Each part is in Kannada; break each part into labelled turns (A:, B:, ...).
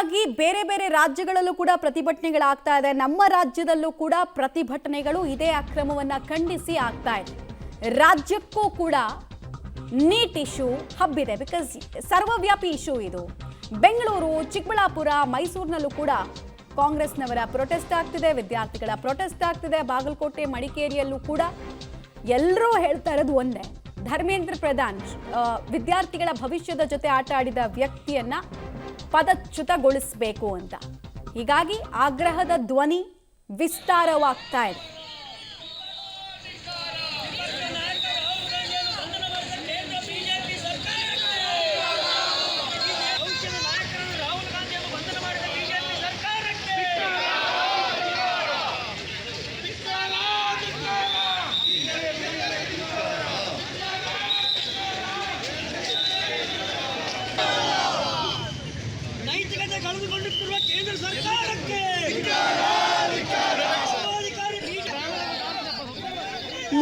A: ಹೀಗಾಗಿ ಬೇರೆ ಬೇರೆ ರಾಜ್ಯಗಳಲ್ಲೂ ಕೂಡ ಪ್ರತಿಭಟನೆಗಳಾಗ್ತಾ ಇದೆ. ನಮ್ಮ ರಾಜ್ಯದಲ್ಲೂ ಕೂಡ ಪ್ರತಿಭಟನೆಗಳು ಇದೇ ಅಕ್ರಮವನ್ನ ಖಂಡಿಸಿ ಆಗ್ತಾ ಇದೆ. ರಾಜ್ಯಕ್ಕೂ ಕೂಡ ನೀಟ್ ಇಶ್ಯೂ ಹಬ್ಬಿದೆ. ಬಿಕಾಸ್ ಸರ್ವವ್ಯಾಪಿ ಇಶ್ಯೂ ಇದು. ಬೆಂಗಳೂರು, ಚಿಕ್ಕಬಳ್ಳಾಪುರ, ಮೈಸೂರಿನಲ್ಲೂ ಕೂಡ ಕಾಂಗ್ರೆಸ್ನವರ ಪ್ರೊಟೆಸ್ಟ್ ಆಗ್ತಿದೆ, ವಿದ್ಯಾರ್ಥಿಗಳ ಪ್ರೊಟೆಸ್ಟ್ ಆಗ್ತಿದೆ. ಬಾಗಲಕೋಟೆ, ಮಡಿಕೇರಿಯಲ್ಲೂ ಕೂಡ ಎಲ್ಲರೂ ಹೇಳ್ತಾ ಇರೋದು ಒಂದೇ, ಧರ್ಮೇಂದ್ರ ಪ್ರಧಾನ್ ವಿದ್ಯಾರ್ಥಿಗಳ ಭವಿಷ್ಯದ ಜೊತೆ ಆಟ ಆಡಿದ ವ್ಯಕ್ತಿಯನ್ನ ಪದಚ್ಯುತಗೊಳಿಸಬೇಕು ಅಂತ. ಹೀಗಾಗಿ ಆಗ್ರಹದ ಧ್ವನಿ ವಿಸ್ತಾರವಾಗ್ತಾ ಇದೆ.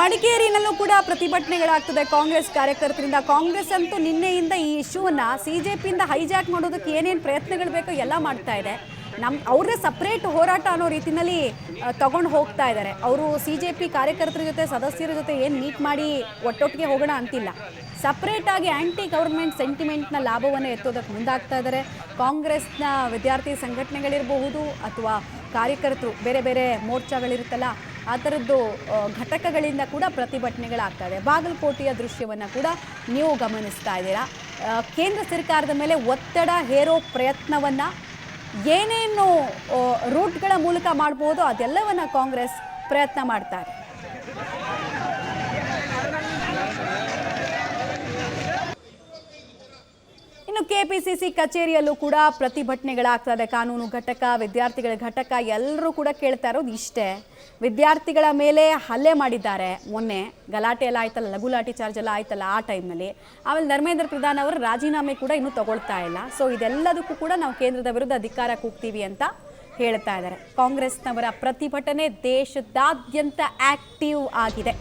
A: ಮಡಿಕೇರಿನಲ್ಲೂ ಕೂಡ ಪ್ರತಿಭಟನೆಗಳಾಗ್ತದೆ ಕಾಂಗ್ರೆಸ್ ಕಾರ್ಯಕರ್ತರಿಂದ. ಕಾಂಗ್ರೆಸ್ ಅಂತೂ ನಿನ್ನೆಯಿಂದ ಈ ಇಶ್ಯೂವನ್ನ ಸಿಜೆಪಿಯಿಂದ ಹೈಜಾಕ್ ಮಾಡೋದಕ್ಕೆ ಏನೇನು ಪ್ರಯತ್ನಗಳು ಬೇಕೋ ಎಲ್ಲ ಮಾಡ್ತಾ ಇದೆ. ಅವ್ರದೇ ಸಪ್ರೇಟ್ ಹೋರಾಟ ಅನ್ನೋ ರೀತಿಯಲ್ಲಿ ತಗೊಂಡು ಹೋಗ್ತಾ ಇದ್ದಾರೆ. ಅವರು ಸಿಜೆಪಿ ಕಾರ್ಯಕರ್ತರ ಜೊತೆ, ಸದಸ್ಯರ ಜೊತೆ ಏನು ಮೀಟ್ ಮಾಡಿ ಒಟ್ಟೊಟ್ಟಿಗೆ ಹೋಗೋಣ ಅಂತಿಲ್ಲ. ಸಪ್ರೇಟ್ ಆಗಿ ಆಂಟಿ ಗವರ್ಮೆಂಟ್ ಸೆಂಟಿಮೆಂಟ್ನ ಲಾಭವನ್ನು ಎತ್ತೋದಕ್ಕೆ ಮುಂದಾಗ್ತಾ ಇದ್ದಾರೆ. ಕಾಂಗ್ರೆಸ್ನ ವಿದ್ಯಾರ್ಥಿ ಸಂಘಟನೆಗಳಿರಬಹುದು ಅಥವಾ ಕಾರ್ಯಕರ್ತರು ಬೇರೆ ಬೇರೆ ಮೋರ್ಚಾಗಳಿರುತ್ತಲ್ಲ, ಆ ಥರದ್ದು ಘಟಕಗಳಿಂದ ಕೂಡ ಪ್ರತಿಭಟನೆಗಳಾಗ್ತಾ ಇದೆ. ಬಾಗಲಕೋಟೆಯ ದೃಶ್ಯವನ್ನು ಕೂಡ ನೀವು ಗಮನಿಸ್ತಾ ಇದ್ದೀರಾ. ಕೇಂದ್ರ ಸರ್ಕಾರದ ಮೇಲೆ ಒತ್ತಡ ಹೇರೋ ಪ್ರಯತ್ನವನ್ನು ಏನೇನು ರೂಟ್ಗಳ ಮೂಲಕ ಮಾಡ್ಬೋದು ಅದೆಲ್ಲವನ್ನು ಕಾಂಗ್ರೆಸ್ ಪ್ರಯತ್ನ ಮಾಡ್ತಾರೆ. ಇನ್ನು ಕೆಪಿಸಿಸಿ ಕಚೇರಿಯಲ್ಲೂ ಕೂಡ ಪ್ರತಿಭಟನೆಗಳಾಗ್ತದೆ. ಕಾನೂನು ಘಟಕ, ವಿದ್ಯಾರ್ಥಿಗಳ ಘಟಕ ಎಲ್ಲರೂ ಕೂಡ ಕೇಳ್ತಾ ಇರೋದು ಇಷ್ಟೇ. ವಿದ್ಯಾರ್ಥಿಗಳ ಮೇಲೆ ಹಲ್ಲೆ ಮಾಡಿದ್ದಾರೆ. ಮೊನ್ನೆ ಗಲಾಟೆ ಎಲ್ಲ ಆಯ್ತಲ್ಲ, ಲಘು ಲಾಠಿ ಚಾರ್ಜ್ ಎಲ್ಲ ಆಯ್ತಲ್ಲ, ಆ ಟೈಮ್ನಲ್ಲಿ. ಆಮೇಲೆ ಧರ್ಮೇಂದ್ರ ಪ್ರಧಾನ್ ಅವರ ರಾಜೀನಾಮೆ ಕೂಡ ಇನ್ನೂ ತಗೊಳ್ತಾ ಇಲ್ಲ. ಸೊ ಇದೆಲ್ಲದಕ್ಕೂ ಕೂಡ ನಾವು ಕೇಂದ್ರದ ವಿರುದ್ಧ ಧಿಕ್ಕಾರ ಕೂಗ್ತೀವಿ ಅಂತ ಹೇಳ್ತಾ ಇದ್ದಾರೆ. ಕಾಂಗ್ರೆಸ್ನವರ ಪ್ರತಿಭಟನೆ ದೇಶದಾದ್ಯಂತ ಆಕ್ಟಿವ್ ಆಗಿದೆ.